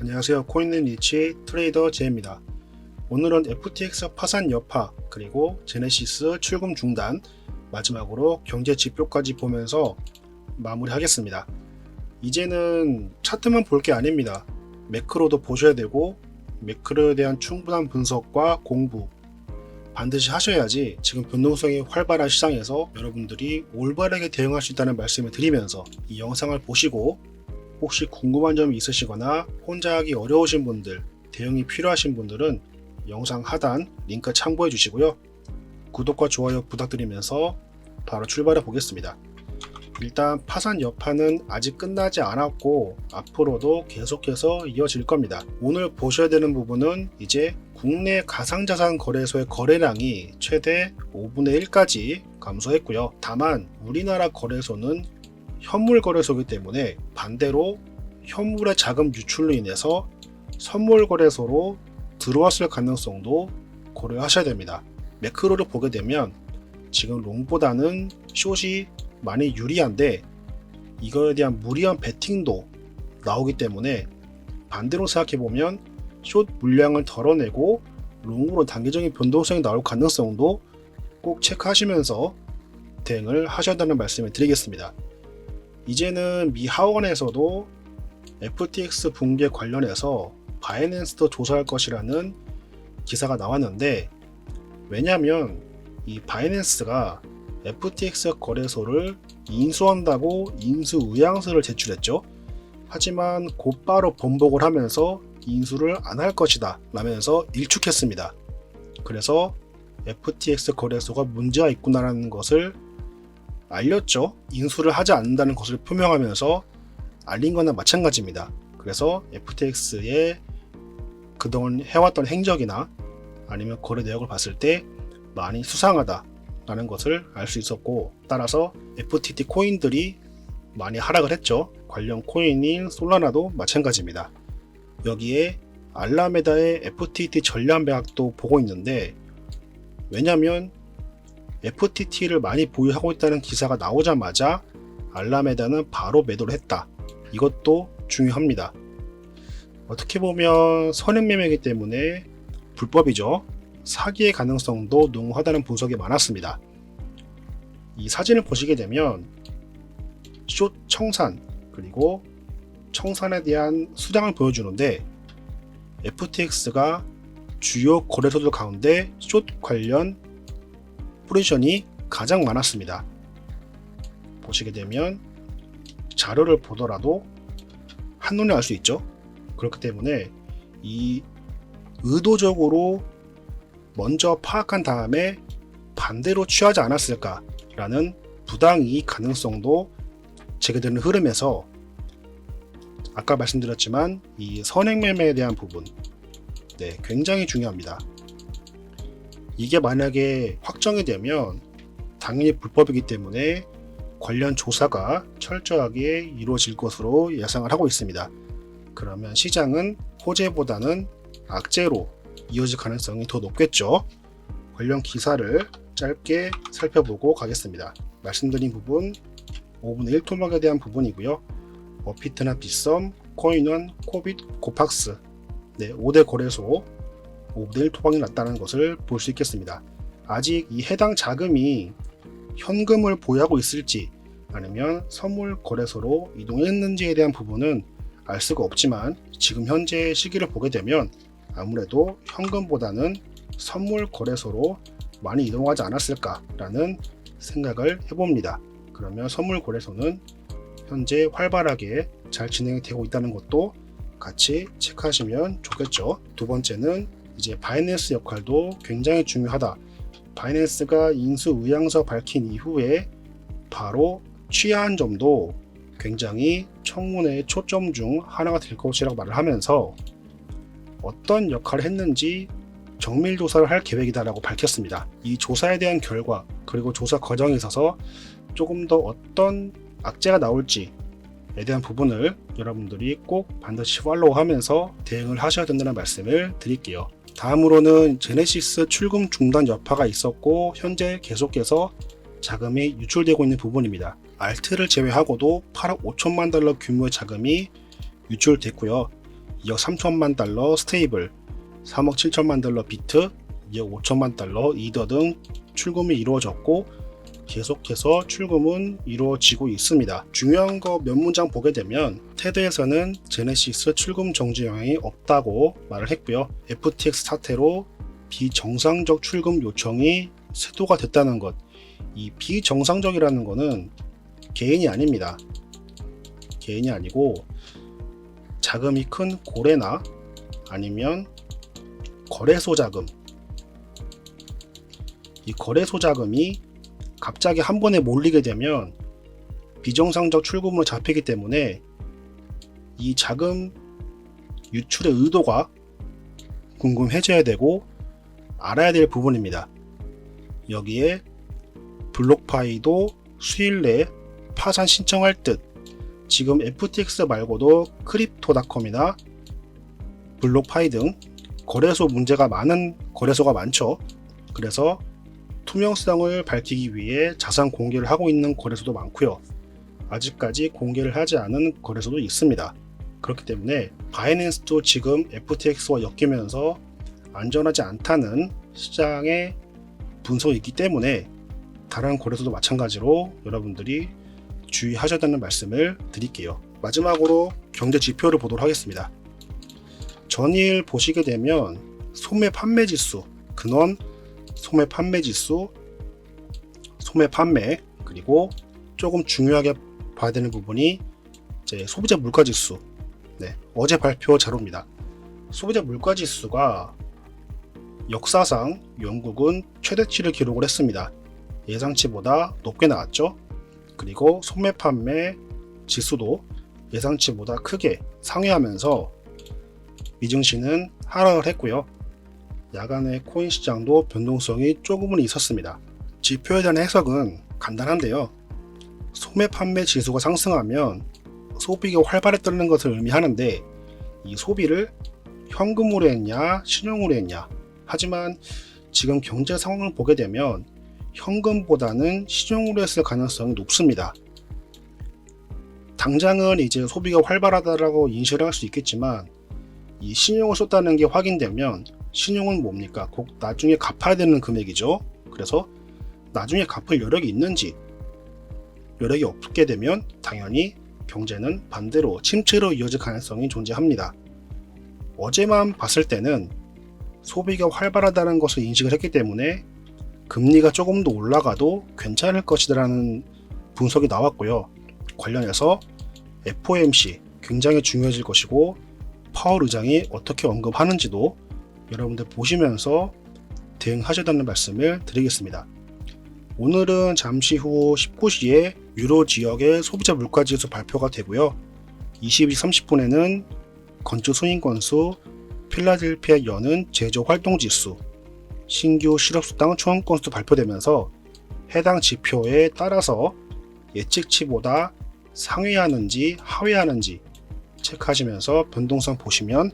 안녕하세요. 코인앤리치 트레이더 제입니다. 오늘은 FTX 파산 여파 그리고 제네시스 출금 중단 마지막으로 경제 지표까지 보면서 마무리하겠습니다. 이제는 차트만 볼 게 아닙니다. 매크로도 보셔야 되고 매크로에 대한 충분한 분석과 공부 반드시 하셔야지 지금 변동성이 활발한 시장에서 여러분들이 올바르게 대응할 수 있다는 말씀을 드리면서 이 영상을 보시고 혹시 궁금한 점이 있으시거나 혼자 하기 어려우신 분들, 대응이 필요하신 분들은 영상 하단 링크 참고해 주시고요. 구독과 좋아요 부탁드리면서 바로 출발해 보겠습니다. 일단 파산 여파는 아직 끝나지 않았고 앞으로도 계속해서 이어질 겁니다. 오늘 보셔야 되는 부분은 이제 국내 가상자산 거래소의 거래량이 최대 5분의 1까지 감소했고요. 다만 우리나라 거래소는 현물 거래소이기 때문에 반대로 현물의 자금 유출로 인해서 선물 거래소로 들어왔을 가능성도 고려하셔야 됩니다. 매크로를 보게 되면 지금 롱보다는 숏이 많이 유리한데 이거에 대한 무리한 베팅도 나오기 때문에 반대로 생각해보면 숏 물량을 덜어내고 롱으로 단기적인 변동성이 나올 가능성도 꼭 체크하시면서 대응을 하셔야 한다는 말씀을 드리겠습니다. 이제는 미 하원에서도 FTX 붕괴 관련해서 바이낸스도 조사할 것이라는 기사가 나왔는데, 왜냐면 이 바이낸스가 FTX 거래소를 인수한다고 인수 의향서를 제출했죠. 하지만 곧바로 번복을 하면서 인수를 안 할 것이다 라면서 일축했습니다. 그래서 FTX 거래소가 문제가 있구나라는 것을 알렸죠. 인수를 하지 않는다는 것을 표명하면서 알린 거나 마찬가지입니다. 그래서 FTX의 그동안 해왔던 행적이나 아니면 거래 내역을 봤을 때 많이 수상하다 라는 것을 알 수 있었고, 따라서 FTT 코인들이 많이 하락을 했죠. 관련 코인인 솔라나도 마찬가지입니다. 여기에 알라메다의 FTT 전량 매각도 보고 있는데, 왜냐면 FTT를 많이 보유하고 있다는 기사가 나오자마자 알라메다는 바로 매도를 했다. 이것도 중요합니다. 어떻게 보면 선행매매이기 때문에 불법이죠. 사기의 가능성도 농후하다는 분석이 많았습니다. 이 사진을 보시게 되면 숏 청산 그리고 청산에 대한 수량을 보여주는데, FTX가 주요 거래소들 가운데 숏 관련 포지션이 가장 많았습니다. 보시게 되면 자료를 보더라도 한눈에 알 수 있죠. 그렇기 때문에 이 의도적으로 먼저 파악한 다음에 반대로 취하지 않았을까라는 부당이익 가능성도 제기되는 흐름에서 아까 말씀드렸지만 이 선행매매에 대한 부분 굉장히 중요합니다. 이게 만약에 확정이 되면 당연히 불법이기 때문에 관련 조사가 철저하게 이루어질 것으로 예상을 하고 있습니다. 그러면 시장은 호재보다는 악재로 이어질 가능성이 더 높겠죠. 관련 기사를 짧게 살펴보고 가겠습니다. 말씀드린 부분 5분의 1 토막에 대한 부분이고요. 어피트나 빗썸, 코인원, 코빗, 고팍스 5대 거래소 5분의 1 토막이 났다는 것을 볼 수 있겠습니다. 아직 이 해당 자금이 현금을 보유하고 있을지 아니면 선물 거래소로 이동했는지에 대한 부분은 알 수가 없지만, 지금 현재 시기를 보게 되면 아무래도 현금보다는 선물 거래소로 많이 이동하지 않았을까라는 생각을 해봅니다. 그러면 선물 거래소는 현재 활발하게 잘 진행이 되고 있다는 것도 같이 체크하시면 좋겠죠. 두 번째는 이제 바이낸스 역할도 굉장히 중요하다. 바이낸스가 인수 의향서 밝힌 이후에 바로 취하한 점도 굉장히 청문회의 초점 중 하나가 될 것이라고 말을 하면서 어떤 역할을 했는지 정밀 조사를 할 계획이다라고 밝혔습니다. 이 조사에 대한 결과 그리고 조사 과정에 있어서 조금 더 어떤 악재가 나올지에 대한 부분을 여러분들이 꼭 반드시 팔로우하면서 대응을 하셔야 된다는 말씀을 드릴게요. 다음으로는 제네시스 출금 중단 여파가 있었고 현재 계속해서 자금이 유출되고 있는 부분입니다. 알트를 제외하고도 8억 5천만 달러 규모의 자금이 유출됐고요. 2억 3천만 달러 스테이블, 3억 7천만 달러 비트, 2억 5천만 달러 이더 등 출금이 이루어졌고 계속해서 출금은 이루어지고 있습니다. 중요한 거 몇 문장 보게 되면 테드에서는 제네시스 출금 정지 영향이 없다고 말을 했고요. FTX 사태로 비정상적 출금 요청이 세도가 됐다는 것, 이 비정상적이라는 것은 개인이 아닙니다. 개인이 아니고 자금이 큰 고래나 아니면 거래소 자금, 이 거래소 자금이 갑자기 한 번에 몰리게 되면 비정상적 출금으로 잡히기 때문에 이 자금 유출의 의도가 궁금해져야 되고 알아야 될 부분입니다. 여기에 블록파이도 수일 내에 파산 신청할 듯, 지금 FTX 말고도 크립토닷컴이나 블록파이 등 거래소 문제가 많은 거래소가 많죠. 그래서 투명성을 밝히기 위해 자산 공개를 하고 있는 거래소도 많고요. 아직까지 공개를 하지 않은 거래소도 있습니다. 그렇기 때문에 바이낸스도 지금 FTX와 엮이면서 안전하지 않다는 시장의 분석이 있기 때문에 다른 거래소도 마찬가지로 여러분들이 주의하셔야 되는 말씀을 드릴게요. 마지막으로 경제 지표를 보도록 하겠습니다. 전일 보시게 되면 소매 판매 지수, 근원 소매 판매 지수, 소매 판매, 그리고 조금 중요하게 봐야 되는 부분이 이제 소비자 물가 지수. 어제 발표 자료입니다. 소비자 물가 지수가 역사상 영국은 최대치를 기록을 했습니다. 예상치보다 높게 나왔죠. 그리고 소매 판매 지수도 예상치보다 크게 상회하면서 미증시는 하락을 했고요. 야간의 코인 시장도 변동성이 조금은 있었습니다. 지표에 대한 해석은 간단한데요. 소매 판매 지수가 상승하면 소비가 활발했다는 것을 의미하는데, 이 소비를 현금으로 했냐 신용으로 했냐, 하지만 지금 경제 상황을 보게 되면 현금보다는 신용으로 했을 가능성이 높습니다. 당장은 이제 소비가 활발하다라고 인식을 할 수 있겠지만, 이 신용을 썼다는 게 확인되면 신용은 뭡니까? 꼭 나중에 갚아야 되는 금액이죠. 그래서 나중에 갚을 여력이 있는지, 여력이 없게 되면 당연히 경제는 반대로 침체로 이어질 가능성이 존재합니다. 어제만 봤을 때는 소비가 활발하다는 것을 인식을 했기 때문에 금리가 조금 더 올라가도 괜찮을 것이라는 분석이 나왔고요. 관련해서 FOMC 굉장히 중요해질 것이고, 파월 의장이 어떻게 언급하는지도 여러분들 보시면서 대응하셔야 되는 말씀을 드리겠습니다. 오늘은 잠시 후 19시에 유로 지역의 소비자 물가지수 발표가 되고요. 22시 30분에는 건축 승인 건수, 필라델피아 여는 제조 활동 지수, 신규 실업수당 초안 건수 발표되면서 해당 지표에 따라서 예측치보다 상회하는지 하회하는지 체크하시면서 변동성 보시면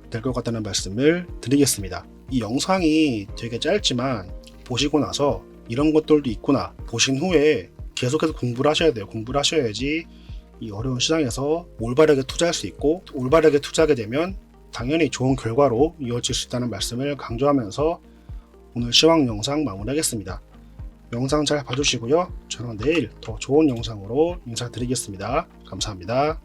될 것 같다는 말씀을 드리겠습니다. 이 영상이 되게 짧지만 보시고 나서 이런 것들도 있구나, 보신 후에 계속해서 공부를 하셔야 돼요. 공부를 하셔야지 이 어려운 시장에서 올바르게 투자할 수 있고, 올바르게 투자하게 되면 당연히 좋은 결과로 이어질 수 있다는 말씀을 강조하면서 오늘 시황 영상 마무리하겠습니다. 영상 잘 봐주시고요. 저는 내일 더 좋은 영상으로 인사드리겠습니다. 감사합니다.